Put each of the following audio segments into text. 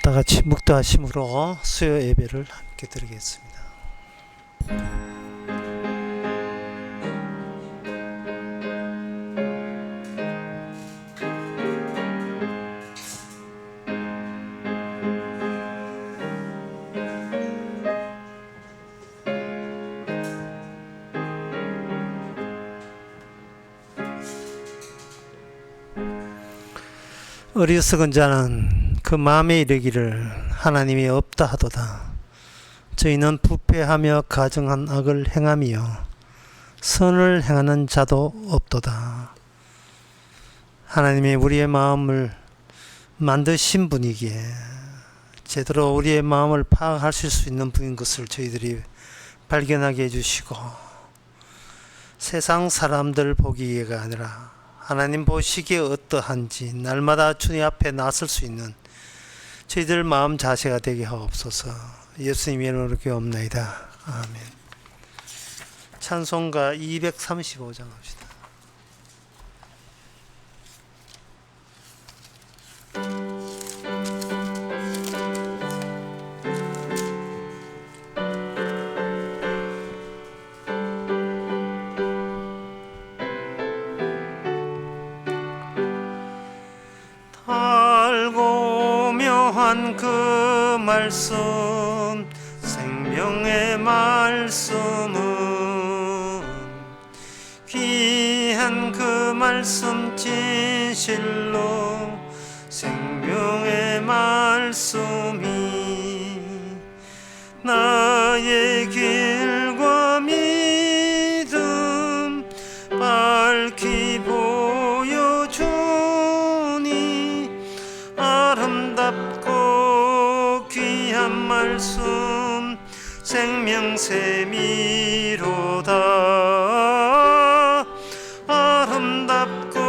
다 같이 묵다심으로 수요 예배를 함께 드리겠습니다. 어리석은 자는 그 마음에 이르기를 하나님이 없다 하도다. 저희는 부패하며 가증한 악을 행하며 선을 행하는 자도 없도다. 하나님이 우리의 마음을 만드신 분이기에 제대로 우리의 마음을 파악하실 수 있는 분인 것을 저희들이 발견하게 해주시고, 세상 사람들 보기가 아니라 하나님 보시기에 어떠한지 날마다 주님 앞에 나설 수 있는 저희들 마음 자세가 되게 하옵소서. 예수님의 이름으로 기도옵나이다. 아멘. 찬송가 235장 합시다. 달고 묘한 그 말씀, 생명의 말씀은 귀한 그 말씀 진실로 생명의 말씀이 나의 길과 믿음 밝히 보여주니 아름답고 귀한 말씀 생명샘이로다. 아름답고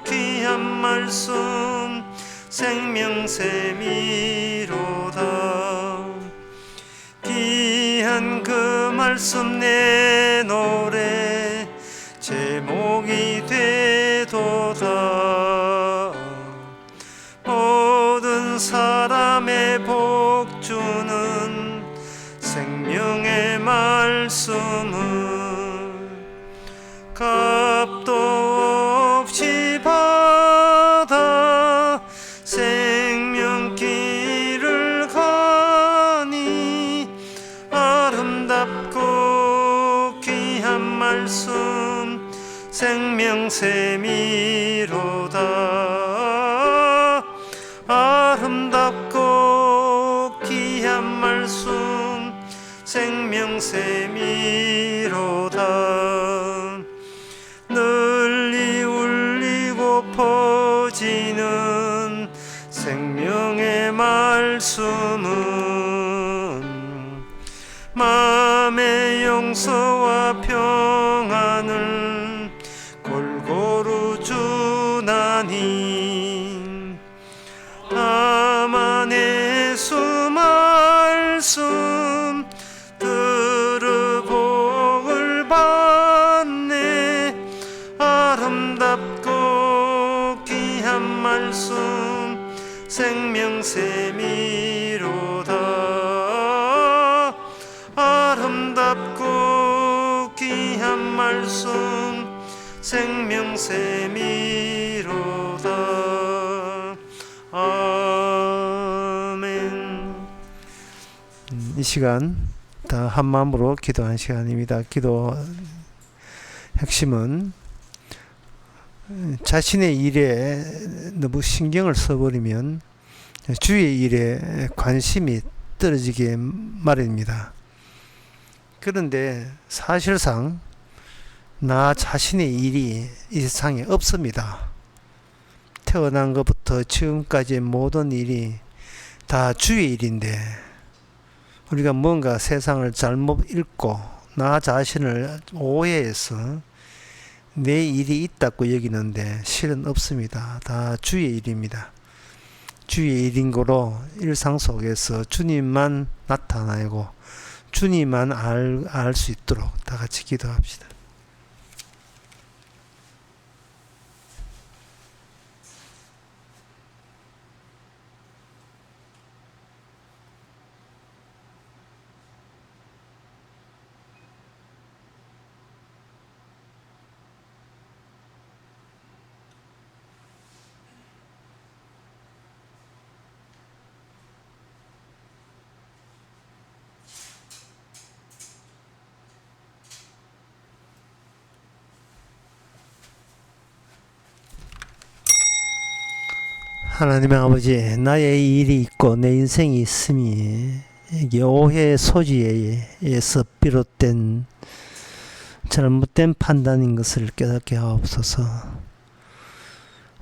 귀한 말씀 생명샘이로다. 귀한 그 말씀 내 노래 제목이 되도다. 모든 사람의 복주는 생명의 말씀을 값도 없이 받아 생명길을 가니 아름답고 귀한 말씀 생명샘이로다. 아름답고 귀한 말씀 생명샘이로다. 널리 울리고 퍼지는 생명의 말씀은 마음의 용서와 평안을 골고루 주나니 다만 예수 말씀 들으 복을 받네. 아름답고 귀한 말씀 생명샘이로다. 아름답고 귀한 말씀 생명샘이로다. 아멘. 이 시간 다 한마음으로 기도한 시간입니다. 기도 핵심은 자신의 일에 너무 신경을 써버리면 주의 일에 관심이 떨어지게 마련입니다. 그런데 사실상 나 자신의 일이 이 세상에 없습니다. 태어난 것부터 지금까지의 모든 일이 다 주의 일인데, 우리가 뭔가 세상을 잘못 읽고 나 자신을 오해해서 내 일이 있다고 여기는데 실은 없습니다. 다 주의 일입니다. 주의 일인 거로 일상 속에서 주님만 나타나고 주님만 알 수 있도록 다 같이 기도합시다. 하나님의 아버지, 나의 일이 있고 내 인생이 있음이 이게 오해의 소지에서 비롯된 잘못된 판단인 것을 깨닫게 하옵소서.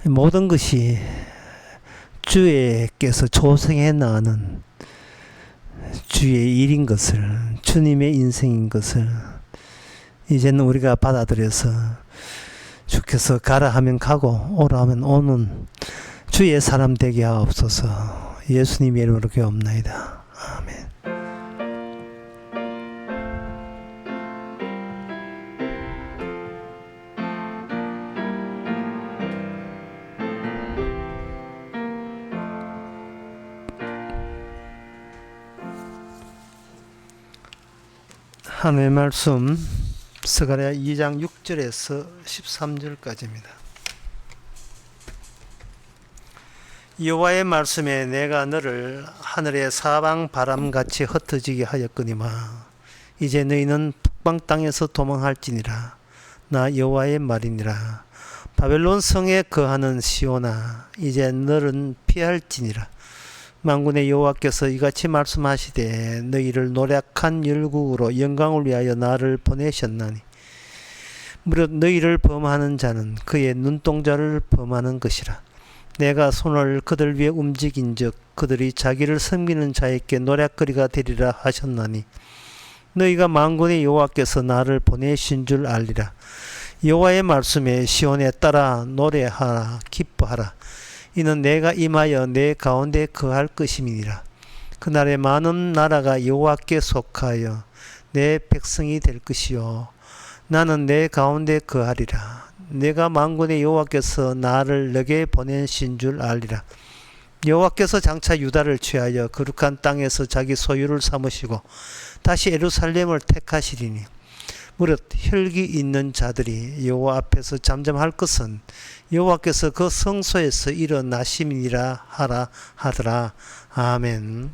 모든 것이 주께서 조성해 나가는 주의 일인 것을, 주님의 인생인 것을 이제는 우리가 받아들여서 주께서 가라 하면 가고 오라 하면 오는 주의 사람 되게 하옵소서. 예수님의 이름으로 기도합나이다. 아멘. 하나님의 말씀 스가랴 2장 6절에서 13절까지입니다. 여호와의 말씀에 내가 너를 하늘의 사방 바람같이 흩어지게 하였거니와 이제 너희는 북방 땅에서 도망할지니라. 나 여호와의 말이니라. 바벨론 성에 거하는 시온아, 이제 너는 피할지니라. 만군의 여호와께서 이같이 말씀하시되 너희를 노력한 열국으로 영광을 위하여 나를 보내셨나니 무릇 너희를 범하는 자는 그의 눈동자를 범하는 것이라. 내가 손을 그들 위에 움직인즉 그들이 자기를 섬기는 자에게 노략거리가 되리라 하셨나니 너희가 만군의 여호와께서 나를 보내신 줄 알리라. 여호와의 말씀에 시온에 따라 노래하라 기뻐하라. 이는 내가 임하여 내 가운데 거할 것임이니라. 그날에 많은 나라가 여호와께 속하여 내 백성이 될 것이요 나는 내 가운데 거하리라. 내가 만군의 여호와께서 나를 너게 보내신 줄 알리라. 여호와께서 장차 유다를 취하여 거룩한 땅에서 자기 소유를 삼으시고 다시 예루살렘을 택하시리니 무릇 혈기 있는 자들이 여호와 앞에서 잠잠할 것은 여호와께서 그 성소에서 일어나심이니라 하더라. 아멘.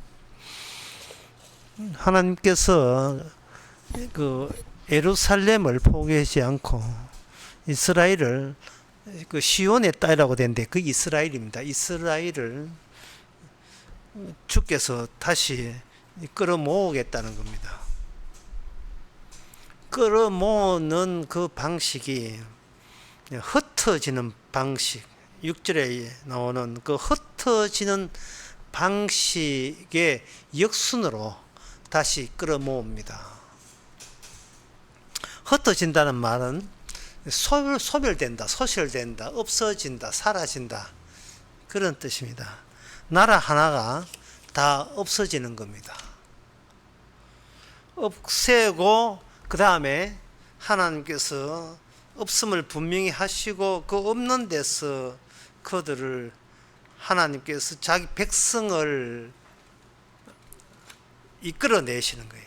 하나님께서 그 예루살렘을 포기하지 않고 이스라엘을 그 시온의 딸이라고 되는데 그 이스라엘입니다. 이스라엘을 주께서 다시 끌어모으겠다는 겁니다. 끌어모으는 그 방식이 흩어지는 방식, 6절에 나오는 그 흩어지는 방식의 역순으로 다시 끌어모읍니다. 흩어진다는 말은 소멸된다, 소실된다, 없어진다, 사라진다 그런 뜻입니다. 나라 하나가 다 없어지는 겁니다. 없애고 그 다음에 하나님께서 없음을 분명히 하시고 그 없는 데서 그들을 하나님께서 자기 백성을 이끌어내시는 거예요.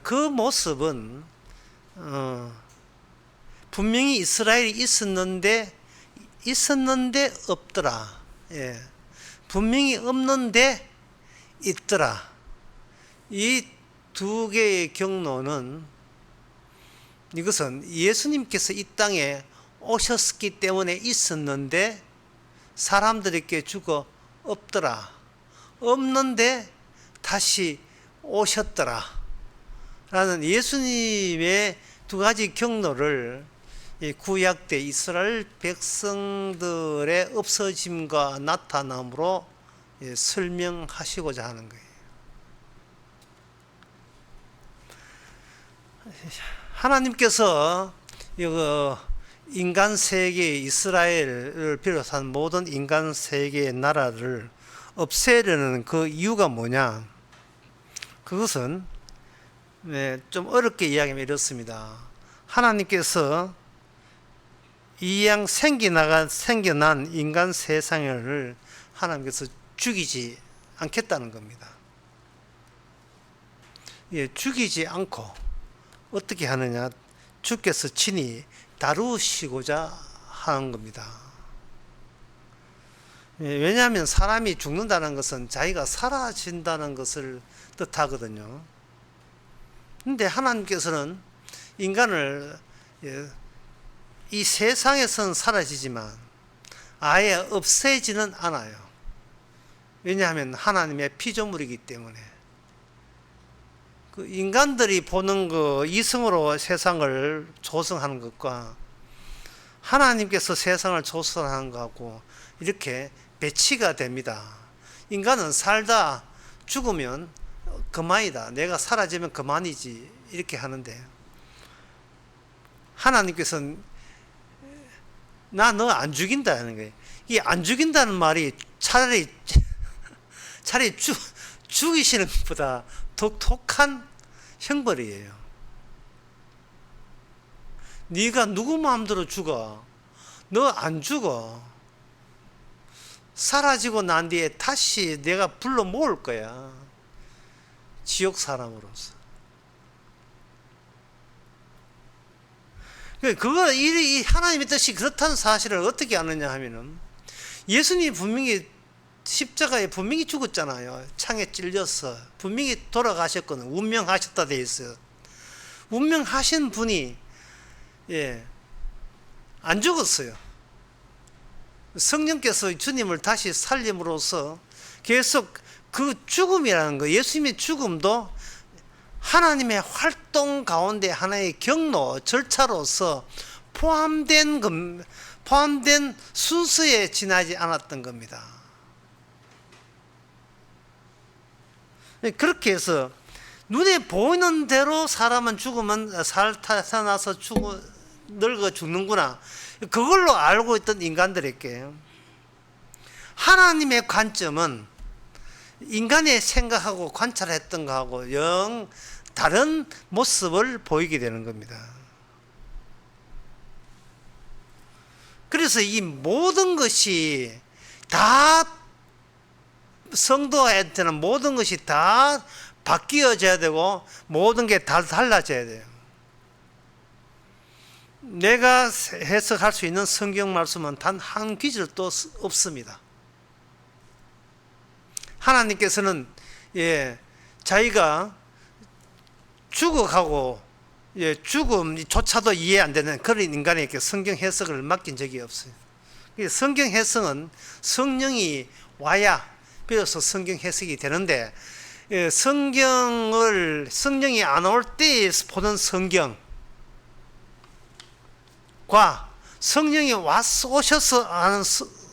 그 모습은 분명히 이스라엘이 있었는데 없더라. 예. 분명히 없는데 있더라. 이 두 개의 경로는 이것은 예수님께서 이 땅에 오셨기 때문에 있었는데 사람들에게 주고 없더라. 없는데 다시 오셨더라. 라는 예수님의 두 가지 경로를 구약 때 이스라엘 백성들의 없어짐과 나타남으로 설명하시고자 하는 거예요. 하나님께서 인간 세계 이스라엘을 비롯한 모든 인간 세계의 나라를 없애려는 그 이유가 뭐냐? 그것은 좀 어렵게 이야기하면 이렇습니다. 하나님께서 이양 생겨난 인간 세상을 하나님께서 죽이지 않겠다는 겁니다. 죽이지 않고 어떻게 하느냐? 주께서 친히 다루시고자 하는 겁니다. 왜냐하면 사람이 죽는다는 것은 자기가 사라진다는 것을 뜻하거든요. 근데 하나님께서는 인간을 이 세상에서는 사라지지만 아예 없애지는 않아요. 왜냐하면 하나님의 피조물이기 때문에. 그 인간들이 보는 그 이성으로 세상을 조성하는 것과 하나님께서 세상을 조성하는 것하고 이렇게 배치가 됩니다. 인간은 살다 죽으면 그만이다. 내가 사라지면 그만이지. 이렇게 하는데 하나님께서는 나 너 안 죽인다는 거예요. 이 안 죽인다는 말이 차라리 죽이시는 것보다 독특한 형벌이에요. 네가 누구 마음대로 죽어? 너 안 죽어. 사라지고 난 뒤에 다시 내가 불러 모을 거야. 지옥 사람으로서. 그거 이 하나님의 뜻이 그렇다는 사실을 어떻게 아느냐 하면은 예수님이 분명히 십자가에 분명히 죽었잖아요. 창에 찔려서 분명히 돌아가셨거든. 운명하셨다 돼 있어요. 운명하신 분이 안 죽었어요. 성령께서 주님을 다시 살림으로써 계속 그 죽음이라는 거, 예수님의 죽음도 하나님의 활동 가운데 하나의 경로, 절차로서 포함된 순서에 지나지 않았던 겁니다. 그렇게 해서 눈에 보이는 대로 사람은 죽으면 살아나서 늙어 죽는구나. 그걸로 알고 있던 인간들에게 하나님의 관점은 인간의 생각하고 관찰했던 거하고 영 다른 모습을 보이게 되는 겁니다. 그래서 이 모든 것이 다 성도한테는 모든 것이 다 바뀌어져야 되고 모든 게 다 달라져야 돼요. 내가 해석할 수 있는 성경 말씀은 단 한 구절도 없습니다. 하나님께서는 자기가 죽어가고 죽음조차도 이해 안 되는 그런 인간에게 성경 해석을 맡긴 적이 없어요. 성경 해석은 성령이 와야 비로소 성경 해석이 되는데 성령이 안 올 때 보는 성경과 성령이 오셔서 하는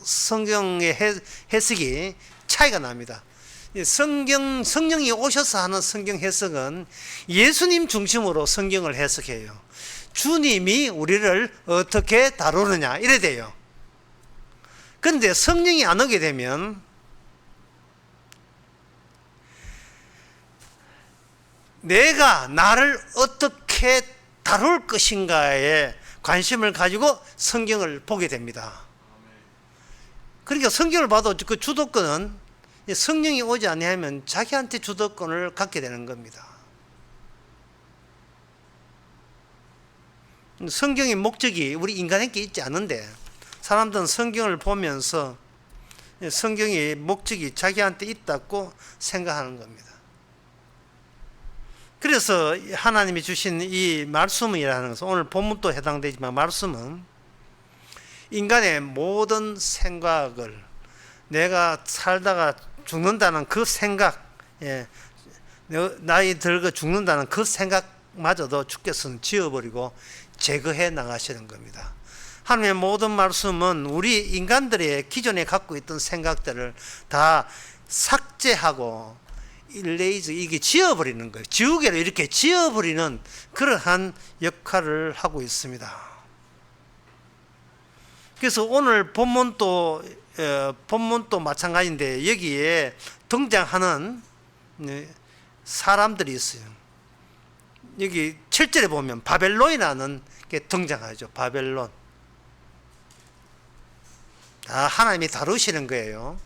성경의 해석이 차이가 납니다. 성령이 오셔서 하는 성경 해석은 예수님 중심으로 성경을 해석해요. 주님이 우리를 어떻게 다루느냐 이래 돼요. 그런데 성령이 안 오게 되면 내가 나를 어떻게 다룰 것인가에 관심을 가지고 성경을 보게 됩니다. 그러니까 성경을 봐도 그 주도권은 성령이 오지 아니하면 자기한테 주도권을 갖게 되는 겁니다. 성경의 목적이 우리 인간에게 있지 않은데 사람들은 성경을 보면서 성경의 목적이 자기한테 있다고 생각하는 겁니다. 그래서 하나님이 주신 이 말씀이라는 것은 오늘 본문도 해당되지만 말씀은 인간의 모든 생각을 내가 살다가 죽는다는 그 생각, 나이 들고 죽는다는 그 생각마저도 주께서는 지워버리고 제거해 나가시는 겁니다. 하나님의 모든 말씀은 우리 인간들의 기존에 갖고 있던 생각들을 다 삭제하고 일레이즈 이게 지워버리는 거예요. 지우개를 이렇게 지워버리는 그러한 역할을 하고 있습니다. 그래서 오늘 본문도 마찬가지인데 여기에 등장하는 사람들이 있어요. 여기 7절에 보면 바벨론이라는 게 등장하죠. 바벨론. 다 하나님이 다루시는 거예요.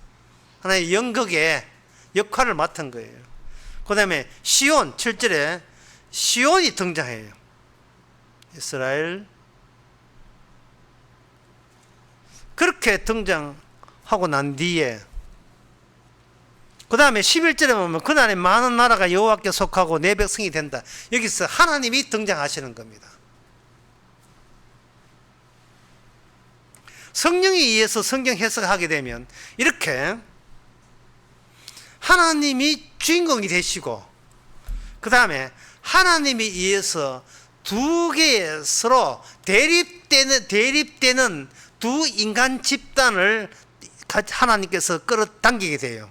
하나의 연극의 역할을 맡은 거예요. 그 다음에 시온 7절에 시온이 등장해요. 이스라엘. 그렇게 등장하고 난 뒤에 그 다음에 11절에 보면 그날에 많은 나라가 여호와께 속하고 내 백성이 된다. 여기서 하나님이 등장하시는 겁니다. 성령에 의해서 성경 해석하게 되면 이렇게 하나님이 주인공이 되시고 그 다음에 하나님에 의해서 두 개의 서로 대립되는 두 인간 집단을 하나님께서 끌어당기게 돼요.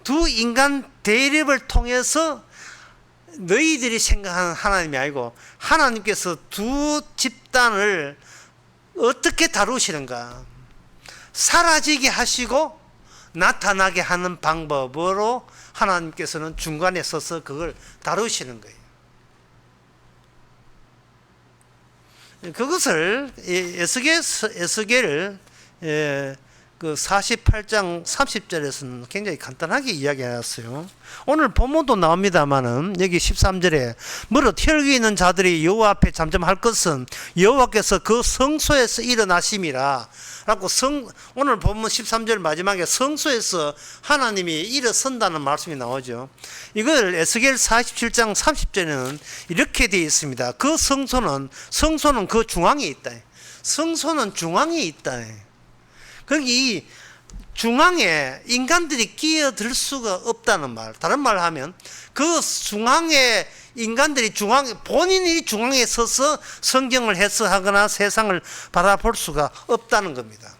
두 인간 대립을 통해서 너희들이 생각하는 하나님이 아니고 하나님께서 두 집단을 어떻게 다루시는가, 사라지게 하시고 나타나게 하는 방법으로 하나님께서는 중간에 서서 그걸 다루시는 거예요. 그것을 에스겔을 그 48장 30절에서는 굉장히 간단하게 이야기하였어요. 오늘 본문도 나옵니다마는 여기 13절에 무릇 혈기 있는 자들이 여호와 앞에 잠잠할 것은 여호와께서 그 성소에서 일어나심이라 라고 오늘 본문 13절 마지막에 성소에서 하나님이 일어선다는 말씀이 나오죠. 이걸 에스겔 47장 30절에는 이렇게 되어 있습니다. 그 성소는 그 중앙에 있다. 성소는 중앙에 있다. 거기 중앙에 인간들이 끼어들 수가 없다는 말. 다른 말로 하면 그 중앙에 인간들이 본인이 중앙에 서서 성경을 해석하거나 세상을 바라볼 수가 없다는 겁니다.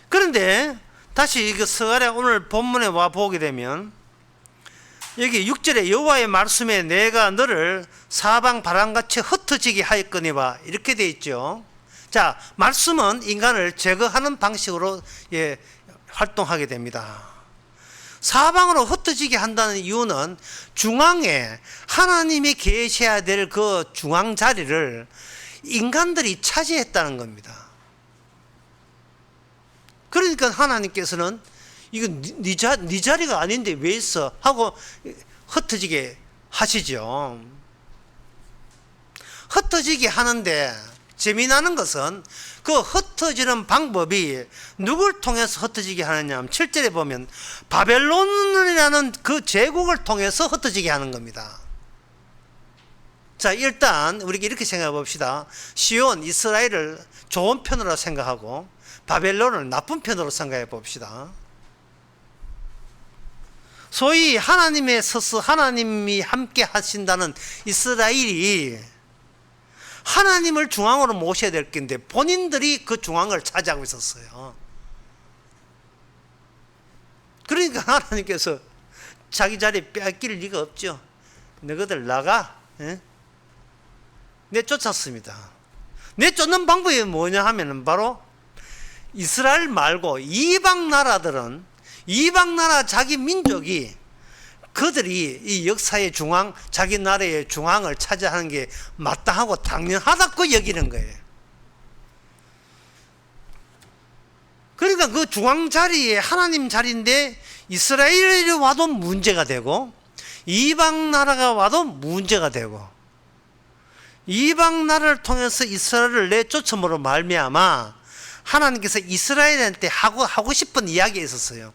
그런데 다시 이거 서가랴 오늘 본문에 와 보게 되면 여기 6절에 여호와의 말씀에 내가 너를 사방 바람같이 흩어지게 하였거니와 이렇게 되어 있죠. 자, 말씀은 인간을 제거하는 방식으로 활동하게 됩니다. 사방으로 흩어지게 한다는 이유는 중앙에 하나님이 계셔야 될 그 중앙 자리를 인간들이 차지했다는 겁니다. 그러니까 하나님께서는 이거 네 자리가 아닌데 왜 있어? 하고 흩어지게 하시죠. 흩어지게 하는데 재미나는 것은 그 흩어지는 방법이 누굴 통해서 흩어지게 하느냐 하면 7절에 보면 바벨론이라는 그 제국을 통해서 흩어지게 하는 겁니다. 자, 일단 우리가 이렇게 생각해 봅시다. 시온 이스라엘을 좋은 편으로 생각하고 바벨론을 나쁜 편으로 생각해 봅시다. 소위 하나님에 서서 하나님이 함께 하신다는 이스라엘이 하나님을 중앙으로 모셔야 될 건데 본인들이 그 중앙을 차지하고 있었어요. 그러니까 하나님께서 자기 자리 빼앗길 리가 없죠. 너희들 나가. 내쫓았습니다. 내쫓는 방법이 뭐냐 하면은 바로 이스라엘 말고 이방 나라들은 이방 나라 자기 민족이 그들이 이 역사의 중앙, 자기 나라의 중앙을 차지하는 게 마땅하고 당연하다고 여기는 거예요. 그러니까 그 중앙 자리에 하나님 자리인데 이스라엘이 와도 문제가 되고 이방 나라가 와도 문제가 되고 이방 나라를 통해서 이스라엘을 내쫓음으로 말미암아 하나님께서 이스라엘한테 하고 싶은 이야기가 있었어요.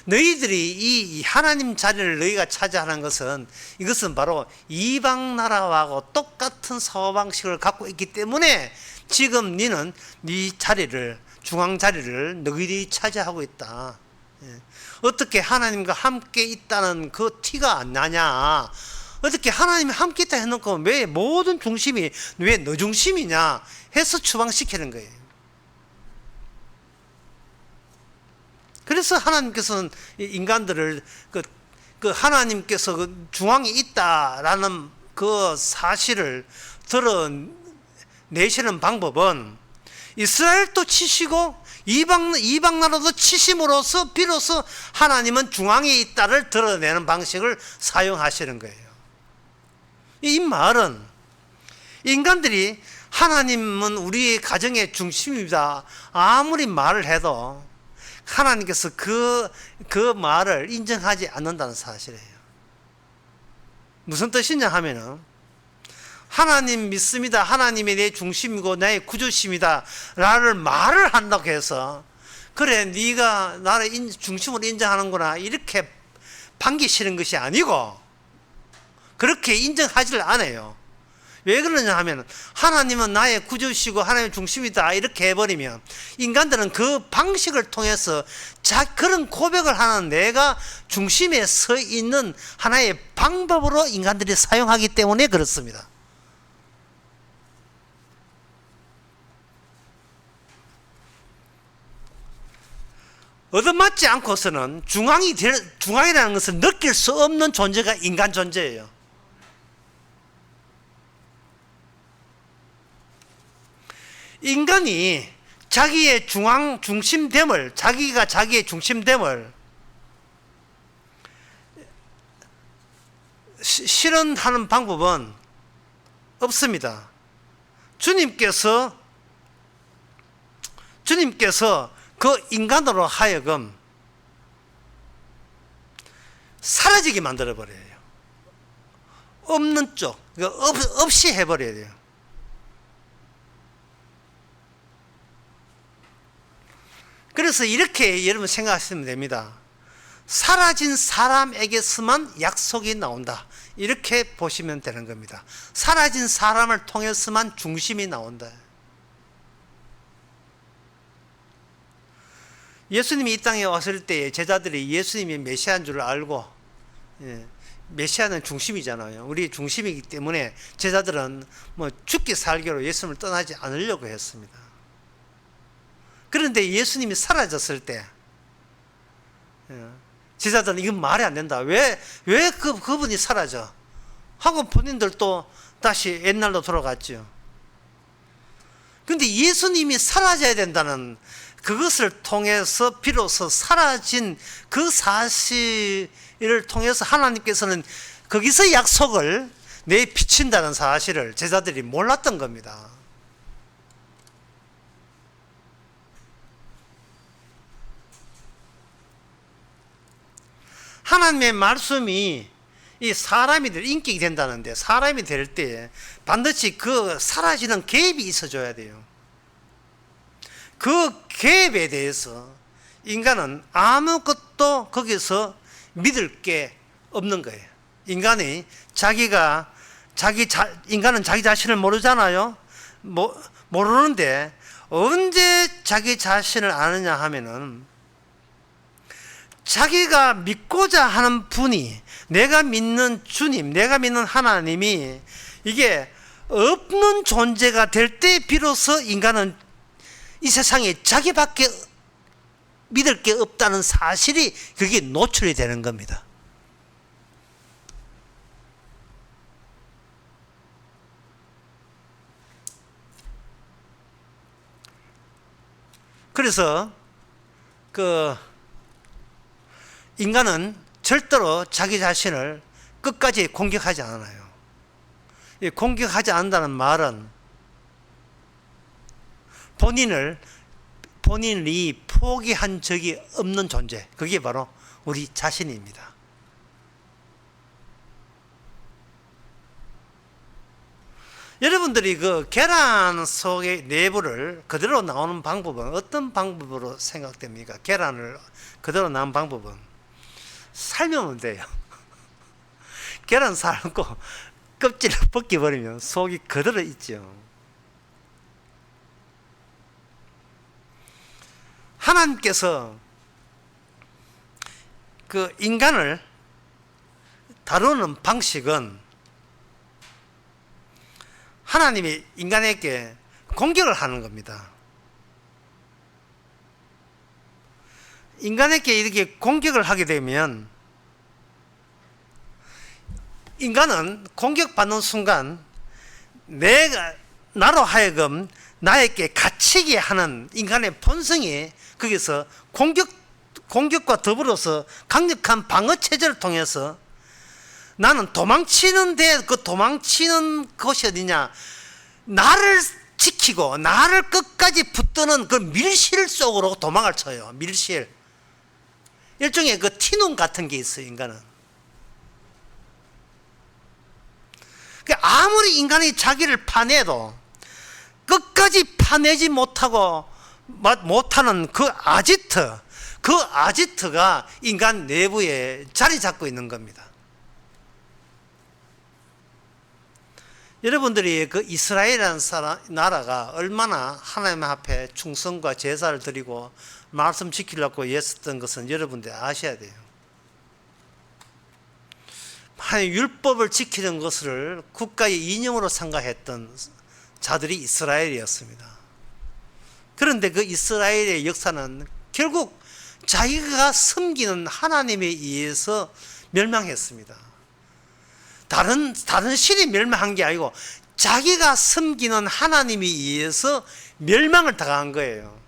너희들이 이 하나님 자리를 너희가 차지하는 것은 이것은 바로 이방 나라하고 똑같은 사고방식을 갖고 있기 때문에 지금 너는 네 자리를 중앙 자리를 너희들이 차지하고 있다. 어떻게 하나님과 함께 있다는 그 티가 안 나냐? 어떻게 하나님이 함께 있다 해놓고 왜 모든 중심이 왜 너 중심이냐 해서 추방시키는 거예요. 그래서 하나님께서는 인간들을 그 하나님께서 그 중앙에 있다라는 그 사실을 드러내시는 방법은 이스라엘도 치시고 이방 나라도 치심으로써 비로소 하나님은 중앙에 있다를 드러내는 방식을 사용하시는 거예요. 이 말은 인간들이 하나님은 우리 가정의 중심이다 아무리 말을 해도 하나님께서 그 말을 인정하지 않는다는 사실이에요. 무슨 뜻이냐 하면은 하나님 믿습니다. 하나님이 내 중심이고 나의 구주심이다 라를 말을 한다고 해서 그래 네가 나를 중심으로 인정하는구나 이렇게 반기시는 것이 아니고 그렇게 인정하지를 않아요. 왜 그러냐 하면 하나님은 나의 구주시고 하나님의 중심이다 이렇게 해버리면 인간들은 그 방식을 통해서 그런 고백을 하는 내가 중심에 서 있는 하나의 방법으로 인간들이 사용하기 때문에 그렇습니다. 얻어맞지 않고서는 중앙이라는 것을 느낄 수 없는 존재가 인간 존재예요. 인간이 자기의 자기가 자기의 중심됨을 실현하는 방법은 없습니다. 주님께서 그 인간으로 하여금 사라지게 만들어버려요. 없는 쪽, 없이 해버려야 돼요. 그래서 이렇게 여러분 생각하시면 됩니다. 사라진 사람에게서만 약속이 나온다. 이렇게 보시면 되는 겁니다. 사라진 사람을 통해서만 중심이 나온다. 예수님이 이 땅에 왔을 때 제자들이 예수님이 메시아인 줄 알고, 메시아는 중심이잖아요. 우리 중심이기 때문에 제자들은 뭐 죽기 살기로 예수님을 떠나지 않으려고 했습니다. 그런데 예수님이 사라졌을 때 제자들은 이건 말이 안 된다. 왜 그분이 사라져? 하고 본인들도 다시 옛날로 돌아갔죠. 그런데 예수님이 사라져야 된다는 그것을 통해서 비로소 사라진 그 사실을 통해서 하나님께서는 거기서 약속을 내비친다는 사실을 제자들이 몰랐던 겁니다. 하나님의 말씀이 이 사람이 인격이 된다는데, 사람이 될 때 반드시 그 사라지는 갭이 있어줘야 돼요. 그 갭에 대해서 인간은 아무것도 거기서 믿을 게 없는 거예요. 인간은 자기 자신을 모르잖아요. 모르는데 언제 자기 자신을 아느냐 하면은 자기가 믿고자 하는 분이, 내가 믿는 주님, 내가 믿는 하나님이 이게 없는 존재가 될 때 비로소 인간은 이 세상에 자기밖에 믿을 게 없다는 사실이 그게 노출이 되는 겁니다. 그래서 인간은 절대로 자기 자신을 끝까지 공격하지 않아요. 공격하지 않는다는 말은 본인이 포기한 적이 없는 존재, 그게 바로 우리 자신입니다. 여러분들이 그 계란 속의 내부를 그대로 나오는 방법은 어떤 방법으로 생각됩니까? 계란을 그대로 나온 방법은 삶으면 돼요. 계란 삶고 껍질을 벗겨버리면 속이 그대로 있죠. 하나님께서 그 인간을 다루는 방식은 하나님이 인간에게 공격을 하는 겁니다. 인간에게 이렇게 공격을 하게 되면 인간은 공격받는 순간 나로 하여금 나에게 갇히게 하는 인간의 본성이 거기서 공격과 더불어서 강력한 방어 체제를 통해서 나는 도망치는데, 그 도망치는 것이 어디냐, 나를 지키고 나를 끝까지 붙드는 그 밀실 속으로 도망을 쳐요. 밀실, 일종의 그 티눈 같은 게 있어요. 인간은 아무리 인간이 자기를 파내도 끝까지 파내지 못하는 그 아지트가 인간 내부에 자리 잡고 있는 겁니다. 여러분들이 그 이스라엘이라는 나라가 얼마나 하나님 앞에 충성과 제사를 드리고 말씀 지키려고 애썼던 것은 여러분들이 아셔야 돼요. 하나님 율법을 지키는 것을 국가의 이념으로 생각했던 자들이 이스라엘이었습니다. 그런데 그 이스라엘의 역사는 결국 자기가 섬기는 하나님에 의해서 멸망했습니다. 다른 신이 멸망한 게 아니고 자기가 섬기는 하나님에 의해서 멸망을 당한 거예요.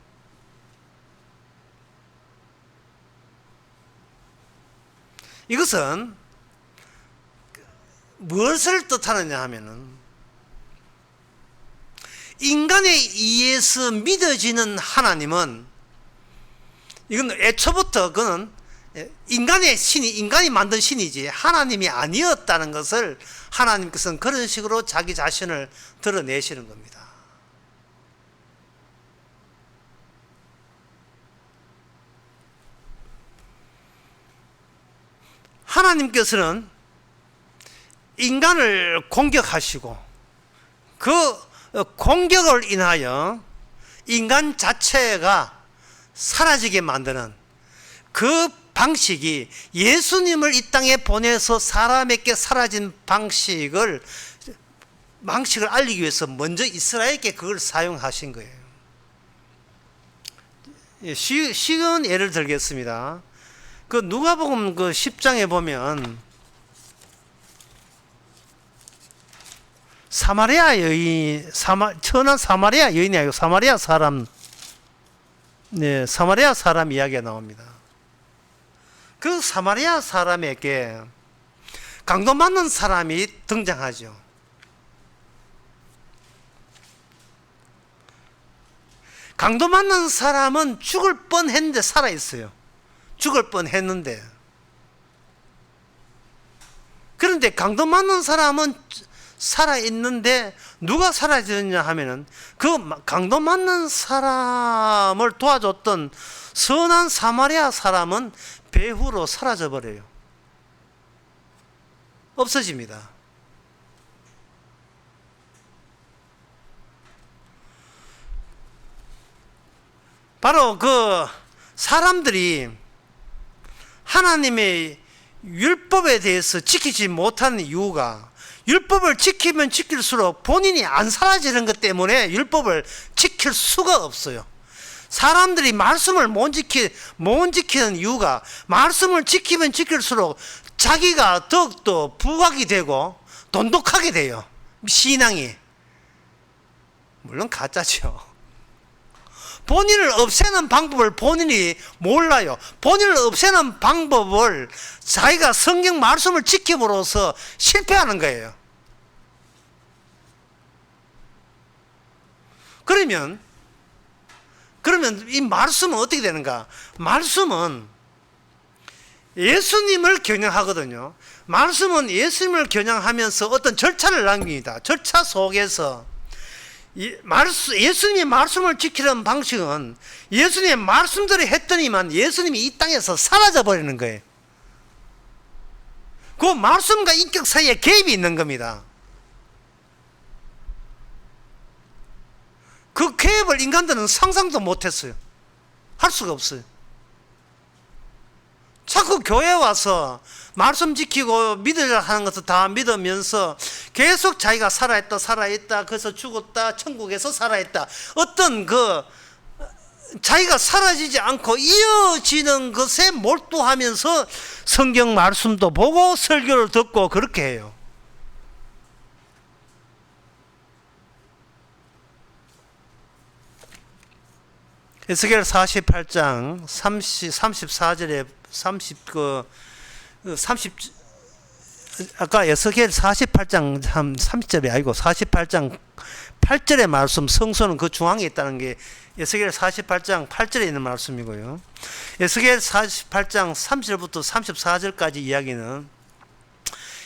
이것은 무엇을 뜻하느냐 하면은 인간에 의해서 믿어지는 하나님은, 이건 애초부터 그는 인간의 신이, 인간이 만든 신이지 하나님이 아니었다는 것을 하나님께서는 그런 식으로 자기 자신을 드러내시는 겁니다. 하나님께서는 인간을 공격하시고 그 공격을 인하여 인간 자체가 사라지게 만드는 그 방식이, 예수님을 이 땅에 보내서 사람에게 사라진 방식을 알리기 위해서 먼저 이스라엘에게 그걸 사용하신 거예요. 쉬운 예를 들겠습니다. 그 누가복음 그 10장에 보면 사마리아 여인, 천한 사마리아 여인이 아니고 사마리아 사람, 사마리아 사람 이야기가 나옵니다. 그 사마리아 사람에게 강도 맞는 사람이 등장하죠. 강도 맞는 사람은 죽을 뻔했는데 살아있어요. 죽을 뻔했는데. 그런데 강도 맞는 사람은 살아있는데 누가 사라졌냐 하면은 그 강도 맞는 사람을 도와줬던 선한 사마리아 사람은 배후로 사라져 버려요. 없어집니다. 바로 그 사람들이 하나님의 율법에 대해서 지키지 못하는 이유가, 율법을 지키면 지킬수록 본인이 안 사라지는 것 때문에 율법을 지킬 수가 없어요. 사람들이 말씀을 못 지키는 이유가, 말씀을 지키면 지킬수록 자기가 더욱더 부각이 되고 돈독하게 돼요. 신앙이. 물론 가짜죠. 본인을 없애는 방법을 본인이 몰라요. 본인을 없애는 방법을 자기가 성경 말씀을 지킴으로써 실패하는 거예요. 그러면 이 말씀은 어떻게 되는가? 말씀은 예수님을 겨냥하거든요. 말씀은 예수님을 겨냥하면서 어떤 절차를 남깁니다. 절차 속에서 예수님의 말씀을 지키는 방식은 예수님의 말씀대로 했더니만 예수님이 이 땅에서 사라져 버리는 거예요. 그 말씀과 인격 사이에 갭이 있는 겁니다. 그 갭을 인간들은 상상도 못했어요. 할 수가 없어요. 자꾸 교회 와서 말씀 지키고 믿으려 하는 것을 다 믿으면서 계속 자기가 살아있다, 그래서 죽었다, 천국에서 살아있다, 어떤 그 자기가 사라지지 않고 이어지는 것에 몰두하면서 성경 말씀도 보고 설교를 듣고 그렇게 해요. 에스겔 48장 34절에 아까 에스겔 48장 30절이 아니고 48장 8절의 말씀, 성소는 그 중앙에 있다는 게 에스겔 48장 8절에 있는 말씀이고요. 에스겔 48장 30절부터 34절까지 이야기는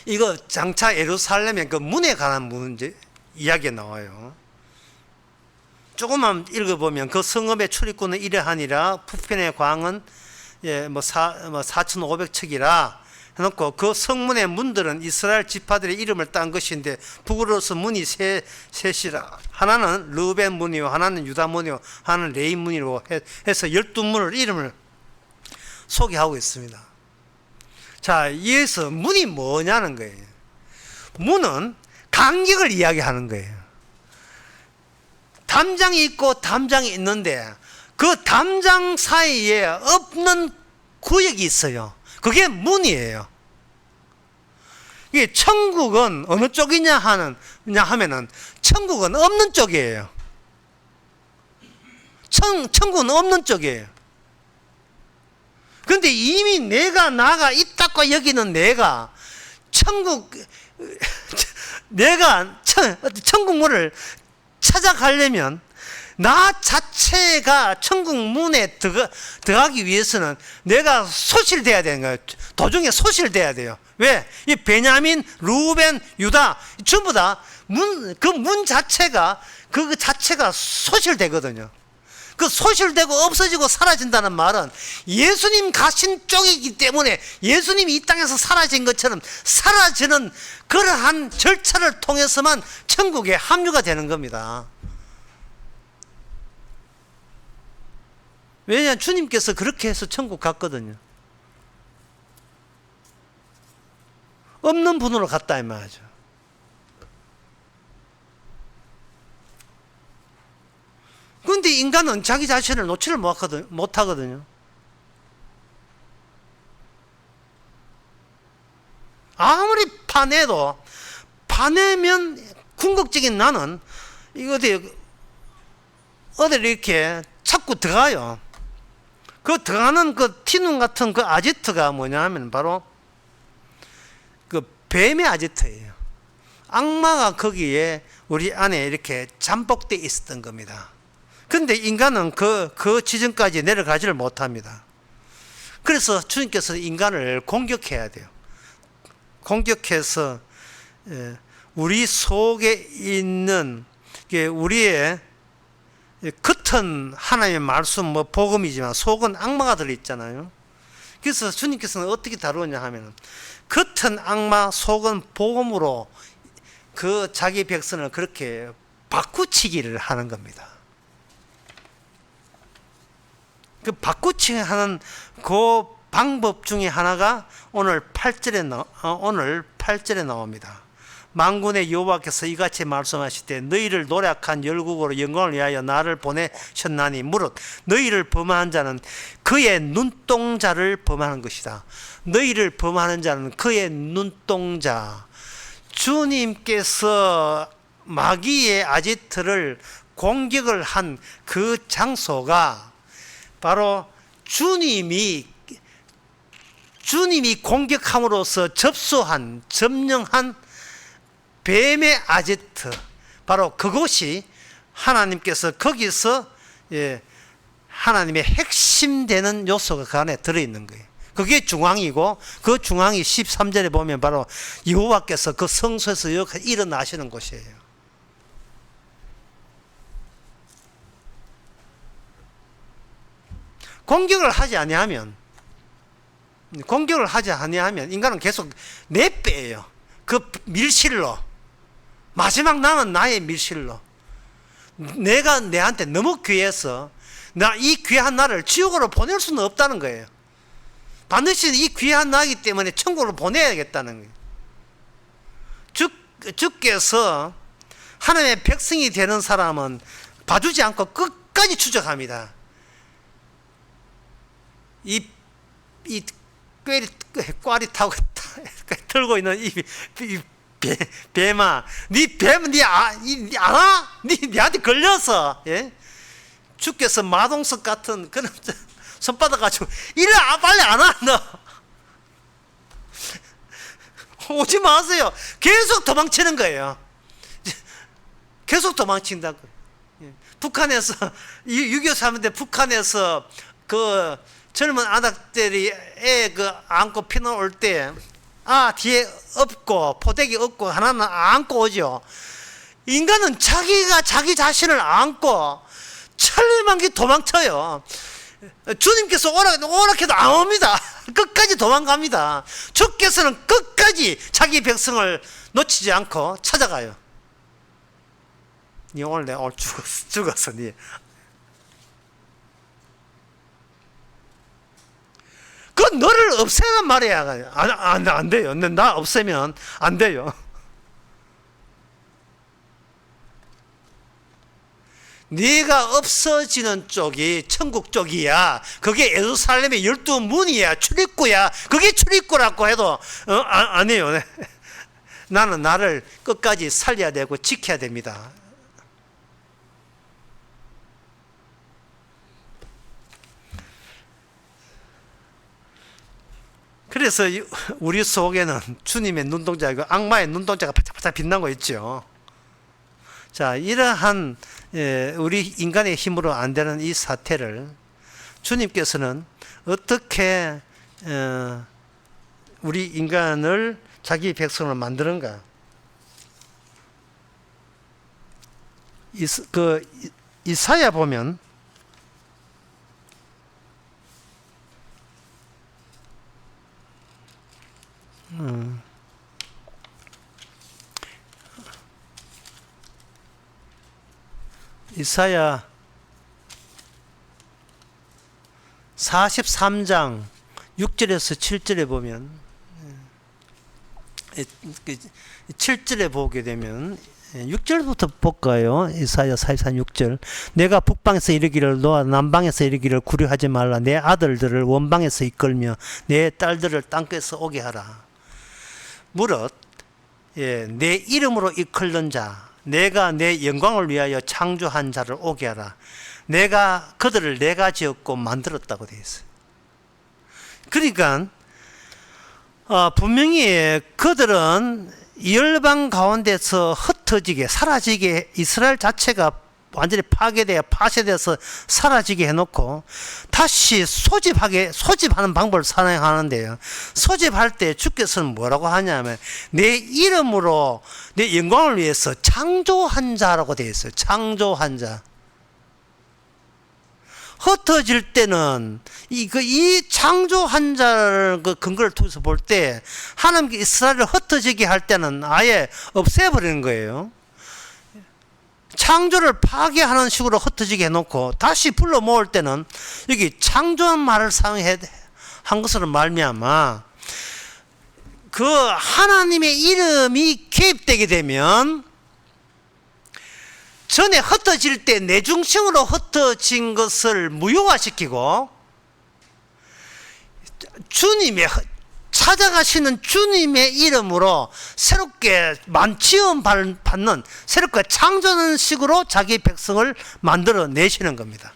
이거 장차 예루살렘의 그 문에 관한 문제 이야기가 나와요. 조금만 읽어보면 그 성읍의 출입구는 이러하니라. 북편의 광은 4,500척이라. 해놓고 그 성문의 문들은 이스라엘 지파들의 이름을 딴 것인데 북으로서 문이 셋이라. 하나는 르벤 문이요, 하나는 유다 문이요, 하나는 레위 문이로 해서 12문을 이름을 소개하고 있습니다. 자, 이에서 문이 뭐냐는 거예요. 문은 간격을 이야기하는 거예요. 담장이 있고 담장이 있는데 그 담장 사이에 없는 구역이 있어요. 그게 문이에요. 이게 천국은 어느 쪽이냐 하면은 천국은 없는 쪽이에요. 천국은 없는 쪽이에요. 그런데 이미 나가 있다고 여기는 내가 천국 문을 찾아가려면 나 자체가 천국 문에 들어가기 위해서는 내가 소실돼야 되는 거예요. 도중에 소실돼야 돼요. 왜? 이 베냐민, 루벤, 유다 전부 다 그 문 자체가 그 자체가 소실되거든요. 그 소실되고 없어지고 사라진다는 말은 예수님 가신 쪽이기 때문에 예수님이 이 땅에서 사라진 것처럼 사라지는 그러한 절차를 통해서만 천국에 합류가 되는 겁니다. 왜냐하면 주님께서 그렇게 해서 천국 갔거든요. 없는 분으로 갔다 이 말이죠. 그런데 인간은 자기 자신을 놓지를 못하거든요. 아무리 파내면 궁극적인 나는 이거 어디 이렇게 자꾸 들어가요. 그 들어가는 그 티눈 같은 그 아지트가 뭐냐 하면 바로 그 뱀의 아지트예요. 악마가 거기에 우리 안에 이렇게 잠복되어 있었던 겁니다. 근데 인간은 그 지점까지 내려가지를 못합니다. 그래서 주님께서 인간을 공격해야 돼요. 공격해서 우리 속에 있는 우리의 겉은 하나님의 말씀 복음이지만 속은 악마가 들어있잖아요. 그래서 주님께서는 어떻게 다루냐 하면 겉은 악마 속은 복음으로 그 자기 백성을 그렇게 바꾸치기를 하는 겁니다. 그 바꾸치기 하는 그 방법 중에 하나가 오늘 8절에 나옵니다. 만군의 여호와께서 이같이 말씀하시되 너희를 노력한 열국으로 영광을 위하여 나를 보내셨나니 무릇 너희를 범하는 자는 그의 눈동자를 범하는 것이다. 너희를 범하는 자는 그의 눈동자. 주님께서 마귀의 아지트를 공격을 한 그 장소가 바로 주님이 공격함으로써 점령한 뱀의 아지트, 바로 그곳이 하나님께서 거기서 하나님의 핵심되는 요소가 그 안에 들어있는 거예요. 그게 중앙이고 그 중앙이 13절에 보면 바로 여호와께서 그 성소에서 일어나시는 곳이에요. 공격을 하지 아니하면 인간은 계속 내빼요. 그 밀실로, 마지막 남은 나의 밀실로, 내가 내한테 너무 귀해서 이 귀한 나를 지옥으로 보낼 수는 없다는 거예요. 반드시 이 귀한 나이기 때문에 천국으로 보내야겠다는 거예요. 주께서 하나님의 백성이 되는 사람은 봐주지 않고 끝까지 추적합니다. 이 꽈리 타고 들고 있는 이 뱀아, 니 알아? 니한테 걸려서, 주께서 마동석 같은 그런 손바닥 가지고 이래 빨리 안 와, 너 오지 마세요. 계속 도망치는 거예요. 계속 도망친다고. 북한에서 6.25 사는데 북한에서 그 젊은 아닥들이 애 안고 피난올 때 뒤에 업고 포대기 업고 하나는 안고 오죠. 인간은 자기가 자기 자신을 안고 천리만기 도망쳐요. 주님께서 오락해도 안 옵니다. 끝까지 도망갑니다. 주께서는 끝까지 자기 백성을 놓치지 않고 찾아가요. 니 오늘 내가 오늘 죽었어 니. 그 너를 없애란 말이야. 안 돼요. 나 없애면 안 돼요. 네가 없어지는 쪽이 천국 쪽이야. 그게 예루살렘의 12문이야. 출입구야. 그게 출입구라고 해도 아니에요. 나는 나를 끝까지 살려야 되고 지켜야 됩니다. 그래서 우리 속에는 주님의 눈동자이고 악마의 눈동자가 바짝바짝 빛난 거 있죠. 자, 이러한 우리 인간의 힘으로 안 되는 이 사태를 주님께서는 어떻게 우리 인간을 자기 백성으로 만드는가? 이사야 보면 이사야 43장 6절에서 7절에 보면 7절에 보게 되면 6절부터 볼까요? 이사야 43, 6절. 내가 북방에서 이르기를 놓아 남방에서 이르기를 구려하지 말라. 내 아들들을 원방에서 이끌며 내 딸들을 땅끝에서 오게 하라. 무릇 내 이름으로 이끌는 자, 내가 내 영광을 위하여 창조한 자를 오게 하라. 그들을 내가 지었고 만들었다고 되어 있어요. 그러니까 분명히 그들은 열방 가운데서 흩어지게 사라지게 이스라엘 자체가 완전히 파쇄돼서 사라지게 해놓고 다시 소집하는 방법을 사용하는데요. 소집할 때 주께서는 뭐라고 하냐면 내 이름으로 내 영광을 위해서 창조한 자라고 되어 있어요. 창조한 자. 흩어질 때는 이 창조한 자를 근거를 통해서 볼 때 하나님께 이스라엘을 흩어지게 할 때는 아예 없애버리는 거예요. 창조를 파괴하는 식으로 흩어지게 해놓고 다시 불러 모을 때는 여기 창조한 말을 사용한 것으로 말미암아 그 하나님의 이름이 개입되게 되면 전에 흩어질 때 내 중심으로 흩어진 것을 무효화시키고 찾아가시는 주님의 이름으로 새롭게 지원받는 새롭게 창조하는 식으로 자기 백성을 만들어 내시는 겁니다.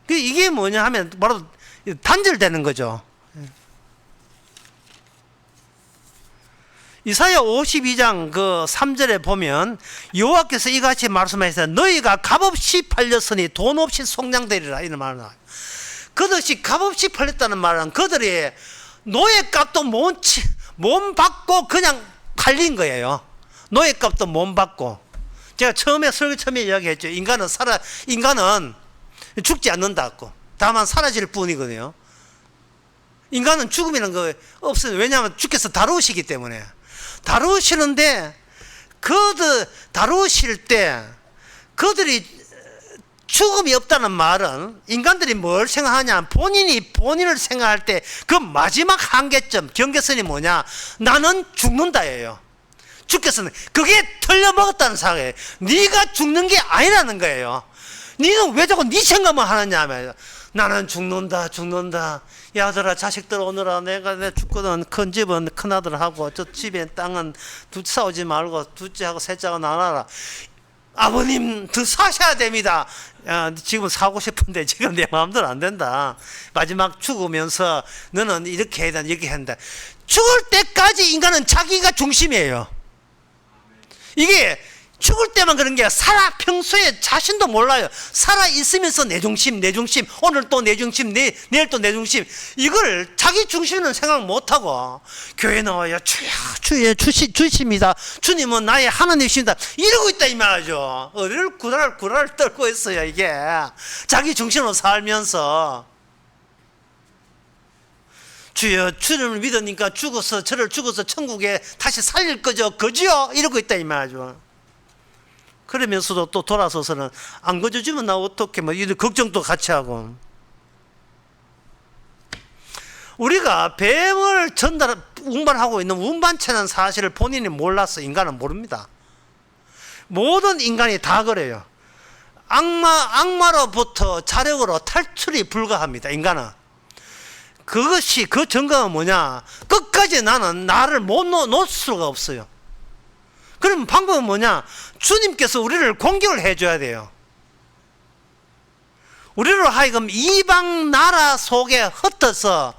이게 뭐냐 하면 바로 단절되는 거죠. 이사야 52장 3절에 보면 여호와께서 이같이 말씀하시되 너희가 값없이 팔렸으니 돈 없이 속량되리라 이런 말을 나와요. 그것이 값없이 팔렸다는 말은 그들이 노예값도 못 받고 그냥 팔린 거예요. 노예값도 못 받고. 제가 설교 처음에 이야기했죠. 인간은 죽지 않는다고. 다만 사라질 뿐이거든요. 인간은 죽음이라는 거 없어요. 왜냐하면 주께서 다루시기 때문에. 다루시는데 다루실 때 그들이 죽음이 없다는 말은 인간들이 뭘 생각하냐, 본인을 생각할 때 그 마지막 한계점, 경계선이 뭐냐, 나는 죽는다예요. 주께서는 그게 틀려먹었다는 사실이에요. 네가 죽는 게 아니라는 거예요. 네는 왜 자꾸 네 생각만 하느냐 하면 나는 죽는다. 야 아들아 자식들 오느라 내가 죽거든. 큰 집은 큰아들하고 저 집에 땅은 싸우지 말고 둘째하고 셋째하고 나눠라. 아버님 더 사셔야 됩니다. 야, 지금 사고 싶은데 지금 내 마음대로 안 된다. 마지막 죽으면서 너는 이렇게 해야 된다 이렇게 한다. 죽을 때까지 인간은 자기가 중심이에요. 이게 죽을 때만 그런 게 살아 평소에 자신도 몰라요. 살아 있으면서 내 중심, 오늘 또 내 중심, 내일 또 내 중심, 이걸 자기 중심은 생각 못하고 교회 나와요. 주의 주십니다. 주님은 나의 하나님이십니다. 이러고 있다 이 말이죠. 어디를 구라를 떨고 있어요. 이게 자기 중심으로 살면서 주여 주님을 믿으니까 저를 죽어서 천국에 다시 살릴 거죠. 그죠? 이러고 있다 이 말이죠. 그러면서도 또 돌아서서는 안 거저주면 나 어떻게 뭐 이런 걱정도 같이 하고. 우리가 뱀을 운반하고 있는 운반체는 사실을 본인이 몰라서 인간은 모릅니다. 모든 인간이 다 그래요. 악마로부터 자력으로 탈출이 불가합니다. 인간은. 그것이 그 증거가 뭐냐? 끝까지 나는 나를 못 놓을 수가 없어요. 그럼 방법은 뭐냐? 주님께서 우리를 공격을 해줘야 돼요. 우리로 하여금 이방 나라 속에 흩어서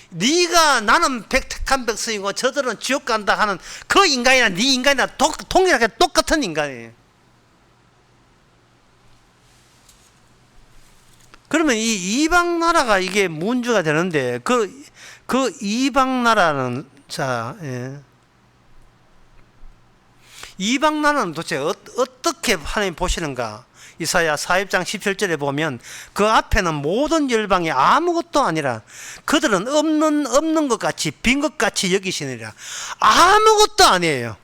나는 택한 백성이고 저들은 지옥 간다 하는 그 인간이나 네 인간이나 동일하게 똑같은 인간이에요. 그러면 이 이방 나라가 이게 문제가 되는데 그 이방 나라는 이방 나라는 도대체 어떻게 하나님 보시는가? 이사야 4장 17절에 보면 그 앞에는 모든 열방이 아무것도 아니라 그들은 없는 것 같이 빈 것 같이 여기시느니라. 아무것도 아니에요.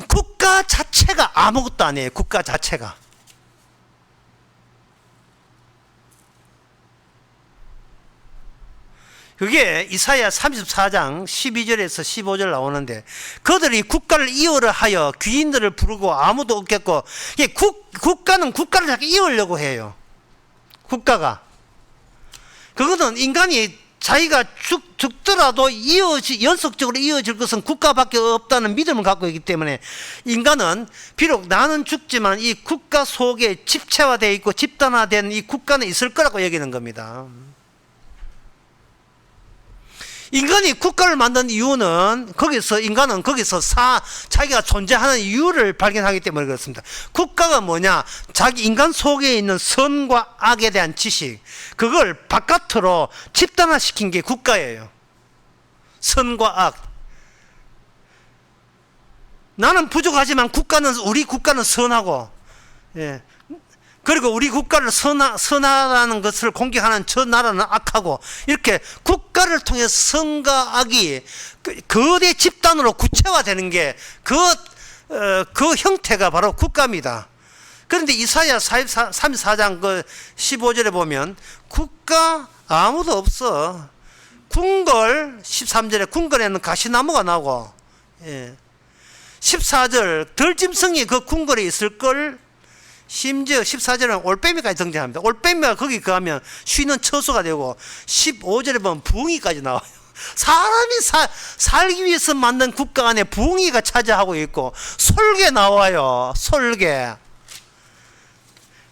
국가 자체가 아무것도 아니에요. 국가 자체가. 그게 이사야 34장 12절에서 15절 나오는데 그들이 국가를 이으려 하여 귀인들을 부르고 아무도 없겠고, 국가는 국가를 자꾸 이으려고 해요. 국가가. 그거는 인간이 자기가 죽더라도 연속적으로 이어질 것은 국가밖에 없다는 믿음을 갖고 있기 때문에 인간은 비록 나는 죽지만 이 국가 속에 집체화되어 있고 집단화된 이 국가는 있을 거라고 여기는 겁니다. 인간이 국가를 만든 이유는 인간은 거기서 자기가 존재하는 이유를 발견하기 때문에 그렇습니다. 국가가 뭐냐? 자기 인간 속에 있는 선과 악에 대한 지식, 그걸 바깥으로 집단화시킨 게 국가예요. 선과 악. 나는 부족하지만 우리 국가는 선하고, 그리고 우리 국가를 선하다는 것을 공격하는 저 나라는 악하고, 이렇게 국가를 통해서 선과 악이 거대 집단으로 구체화되는 게 그 형태가 바로 국가입니다. 그런데 이사야 34장 15절에 보면 국가 아무도 없어. 궁궐 13절에 궁궐에는 가시나무가 나고, 14절 들짐승이 그 궁궐에 있을 걸. 심지어 14절에는 올빼미까지 등장합니다. 올빼미가 거기 가면 쉬는 처소가 되고, 15절에 보면 부엉이까지 나와요. 사람이 살기 위해서 만든 국가 안에 부엉이가 차지하고 있고, 솔개 나와요. 솔개.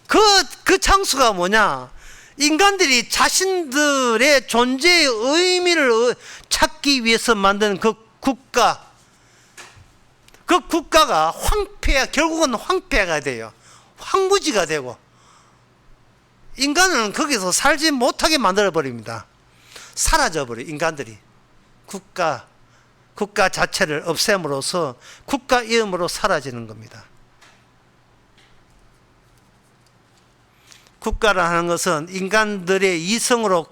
그 장수가 뭐냐? 인간들이 자신들의 존재의 의미를 찾기 위해서 만든 그 국가. 그 국가가 결국은 황폐가 돼요. 황무지가 되고 인간은 거기서 살지 못하게 만들어버립니다. 사라져버려. 인간들이 국가 자체를 없앰으로써 국가 이름으로 사라지는 겁니다. 국가라 하는 것은 인간들의 이성으로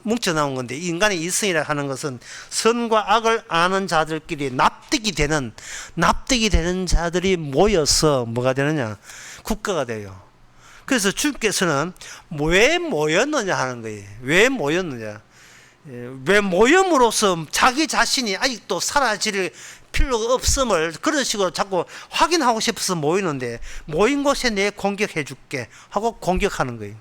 뭉쳐나온 건데, 인간의 이성이라 하는 것은 선과 악을 아는 자들끼리 납득이 되는 자들이 모여서 뭐가 되느냐? 국가가 돼요. 그래서 주께서는 왜 모였느냐 하는 거예요. 왜 모였느냐? 왜 모임으로써 자기 자신이 아직도 사라질 필요가 없음을 그런 식으로 자꾸 확인하고 싶어서 모이는데, 모인 곳에 내 공격해 줄게 하고 공격하는 거예요.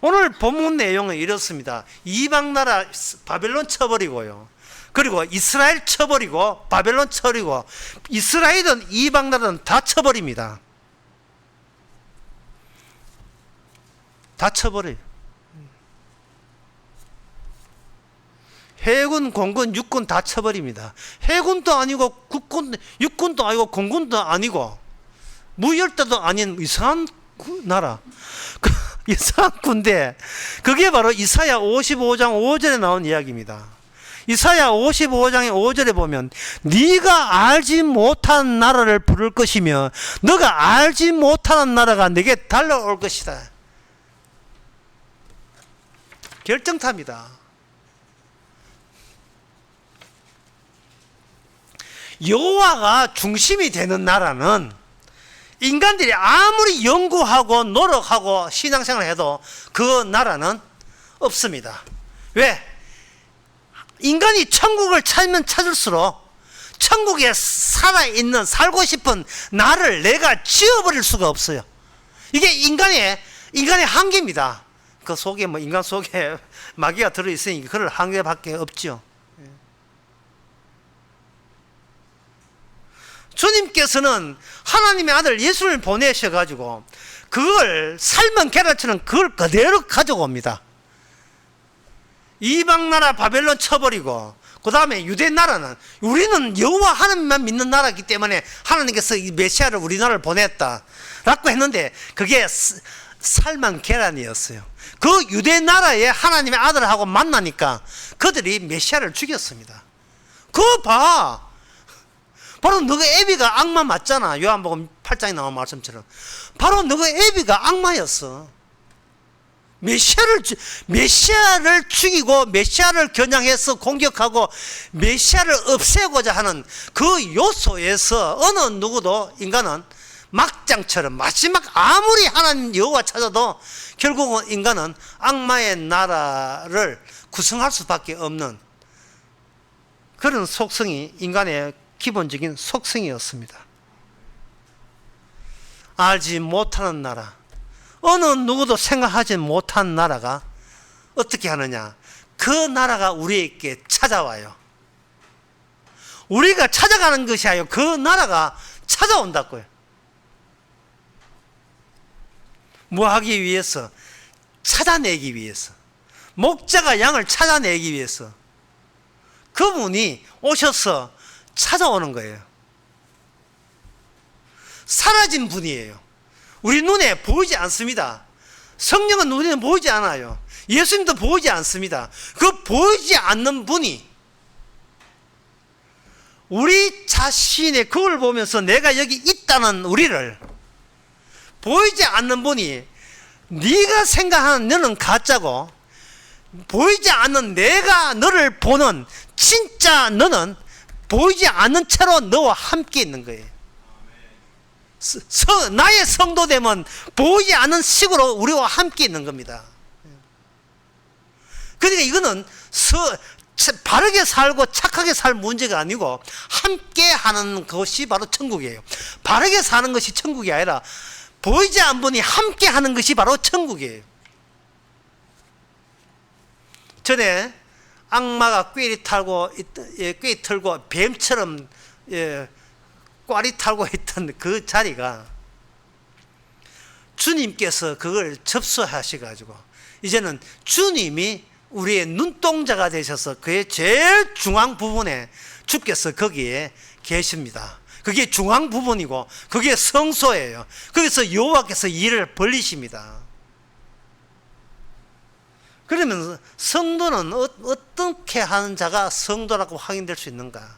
오늘 본문 내용은 이렇습니다. 이방 나라 바벨론 쳐버리고요, 그리고 이스라엘 쳐버리고 바벨론 쳐버리고, 이스라엘은 이방 나라는 다 쳐버립니다. 다 쳐버려요. 해군, 공군, 육군 다 쳐버립니다. 해군도 아니고 국군, 육군도 아니고 공군도 아니고 무열대도 아닌 이상한 나라, 이상한 군대. 그게 바로 이사야 55장 5절에 나온 이야기입니다. 이사야 55장의 5절에 보면 네가 알지 못한 나라를 부를 것이며 너가 알지 못하는 나라가 내게 달려올 것이다. 결정탑니다. 여호와가 중심이 되는 나라는 인간들이 아무리 연구하고 노력하고 신앙생활을 해도 그 나라는 없습니다. 왜? 인간이 천국을 찾으면 찾을수록 천국에 살아있는, 살고 싶은 나를 내가 지어버릴 수가 없어요. 이게 인간의 한계입니다. 그 속에 인간 속에 마귀가 들어있으니 그럴 한계밖에 없죠. 주님께서는 하나님의 아들 예수를 보내셔가지고 그걸 삶은 계란처럼 그걸 그대로 가져옵니다. 이방 나라 바벨론 쳐버리고 그 다음에 유대 나라는 우리는 여호와 하나님만 믿는 나라이기 때문에 하나님께서 이 메시아를 우리나라를 보냈다 라고 했는데 그게 삶은 계란이었어요. 그 유대 나라에 하나님의 아들하고 만나니까 그들이 메시아를 죽였습니다. 그거 봐. 바로 너가 애비가 악마 맞잖아. 요한복음 8장에 나온 말씀처럼 바로 너가 애비가 악마였어. 메시아를 죽이고 메시아를 겨냥해서 공격하고 메시아를 없애고자 하는 그 요소에서 어느 누구도 인간은 막장처럼 마지막 아무리 하나님 여호와 찾아도 결국은 인간은 악마의 나라를 구성할 수밖에 없는 그런 속성이 인간의 기본적인 속성이었습니다. 알지 못하는 나라, 어느 누구도 생각하지 못한 나라가 어떻게 하느냐? 그 나라가 우리에게 찾아와요. 우리가 찾아가는 것이 아니고 그 나라가 찾아온다고요. 뭐 하기 위해서? 찾아내기 위해서. 목자가 양을 찾아내기 위해서 그분이 오셔서 찾아오는 거예요. 사라진 분이에요. 우리 눈에 보이지 않습니다. 성령은 눈에 보이지 않아요. 예수님도 보이지 않습니다. 그 보이지 않는 분이 우리 자신의 그걸 보면서 내가 여기 있다는 우리를 보이지 않는 분이 네가 생각하는 너는 가짜고 보이지 않는 내가 너를 보는 진짜 너는 보이지 않는 채로 너와 함께 있는 거예요. 나의 성도됨은 보이지 않는 식으로 우리와 함께 있는 겁니다. 그러니까 이거는 바르게 살고 착하게 살 문제가 아니고 함께 하는 것이 바로 천국이에요. 바르게 사는 것이 천국이 아니라 보이지 않는 분이 함께 하는 것이 바로 천국이에요. 전에 악마가 꾀리 털고 뱀처럼 꽈리 탈고 있던 그 자리가 주님께서 그걸 접수하셔가지고 이제는 주님이 우리의 눈동자가 되셔서 그의 제일 중앙 부분에 주께서 거기에 계십니다. 그게 중앙 부분이고 그게 성소예요. 거기서 여호와께서 일을 벌리십니다. 그러면 성도는 어떻게 하는 자가 성도라고 확인될 수 있는가?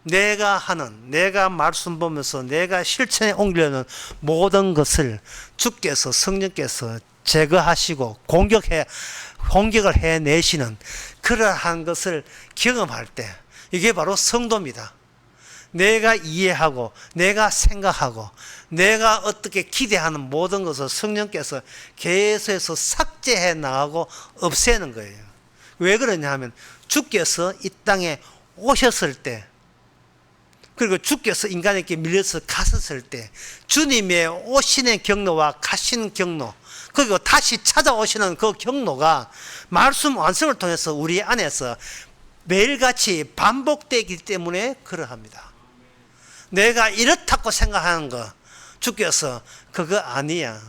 내가 말씀 보면서 내가 실천에 옮기려는 모든 것을 주께서 성령께서 제거하시고 공격을 해내시는 그러한 것을 경험할 때 이게 바로 성도입니다. 내가 이해하고 내가 생각하고 내가 어떻게 기대하는 모든 것을 성령께서 계속해서 삭제해 나가고 없애는 거예요. 왜 그러냐 하면 주께서 이 땅에 오셨을 때 그리고 주께서 인간에게 밀려서 갔었을 때 주님의 오시는 경로와 가시는 경로 그리고 다시 찾아오시는 그 경로가 말씀 완성을 통해서 우리 안에서 매일같이 반복되기 때문에 그러합니다. 내가 이렇다고 생각하는 거 주께서 그거 아니야.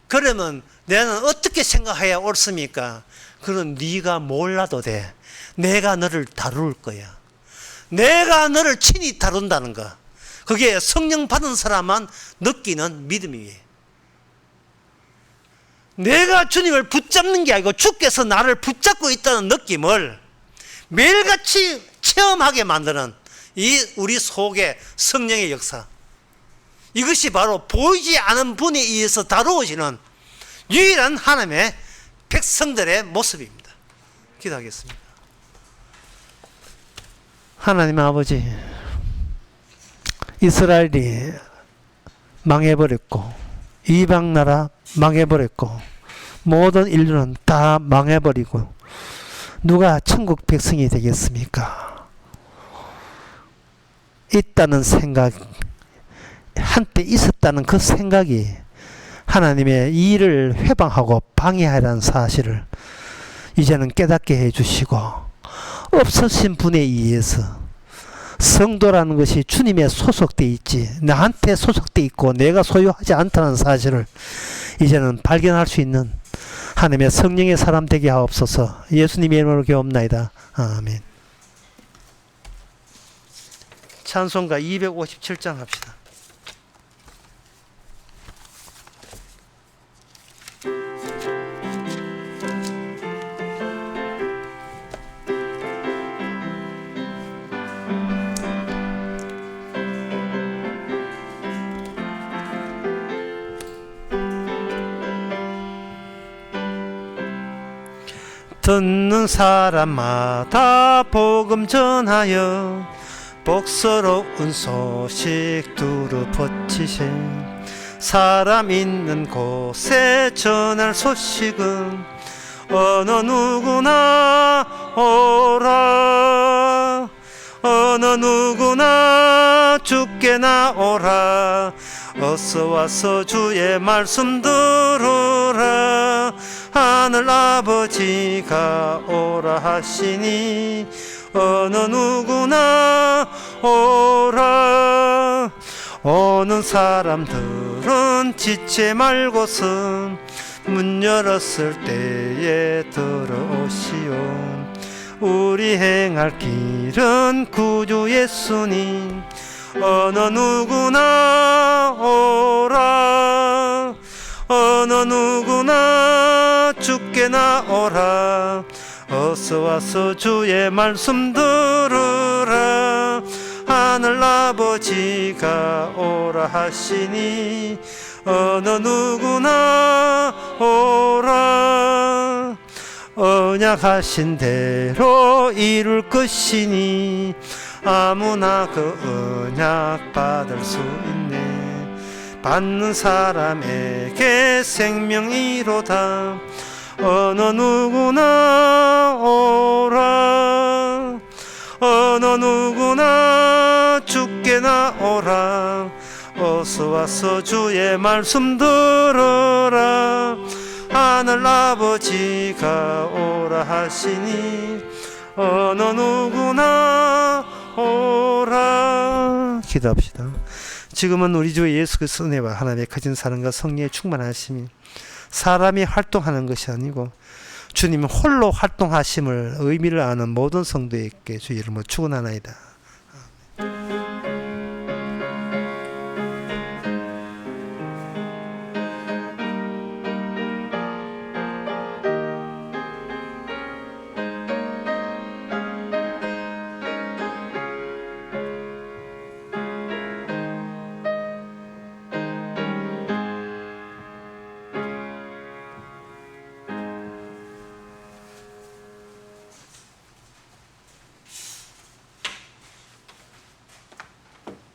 그러면 내는 어떻게 생각해야 옳습니까? 그건 네가 몰라도 돼. 내가 너를 다룰 거야. 내가 너를 친히 다룬다는 거. 그게 성령 받은 사람만 느끼는 믿음이에요. 내가 주님을 붙잡는 게 아니고 주께서 나를 붙잡고 있다는 느낌을 매일같이 체험하게 만드는 이 우리 속의 성령의 역사. 이것이 바로 보이지 않은 분에 의해서 다루어지는 유일한 하나님의 백성들의 모습입니다. 기도하겠습니다. 하나님 아버지, 이스라엘이 망해버렸고 이방 나라 망해버렸고 모든 인류는 다 망해버리고 누가 천국 백성이 되겠습니까? 있다는 생각, 한때 있었다는 그 생각이 하나님의 일을 회방하고 방해하라는 사실을 이제는 깨닫게 해주시고, 없으신 분에 의해서 성도라는 것이 주님에 소속되어 있지 나한테 소속되어 있고 내가 소유하지 않다는 사실을 이제는 발견할 수 있는 하나님의 성령의 사람 되게 하옵소서. 예수님의 이름으로 기도합나이다. 아멘. 찬송가 257장 합시다. 듣는 사람마다 복음 전하여 복스러운 소식 두루 퍼치세. 사람 있는 곳에 전할 소식은 어느 누구나 오라. 어느 누구나 주께 나오라. 어서 와서 주의 말씀 들으라. 하늘 아버지가 오라 하시니 어느 누구나 오라. 오는 사람들은 지체 말고선 문 열었을 때에 들어오시오. 우리 행할 길은 구주 예수님 어느 누구나 오라. 어느 누구나 주께 나오라. 어서 와서 주의 말씀 들으라. 하늘 아버지가 오라 하시니 어느 누구나 오라. 언약하신 대로 이룰 것이니 아무나 그 언약 받을 수 있네. 받는 사람에게 생명이로다. 어느 누구나 오라. 어느 누구나 주께 나오라. 어서 와서 주의 말씀 들으라. 하늘 아버지가 오라 하시니 어느 누구나 오라. 기도합시다. 지금은 우리 주 예수 그리스도의 은혜와 하나님의 거진 사랑과 성령의 충만하심이 사람이 활동하는 것이 아니고 주님은 홀로 활동하심을 의미를 아는 모든 성도에게 주 이름으로 축원하나이다.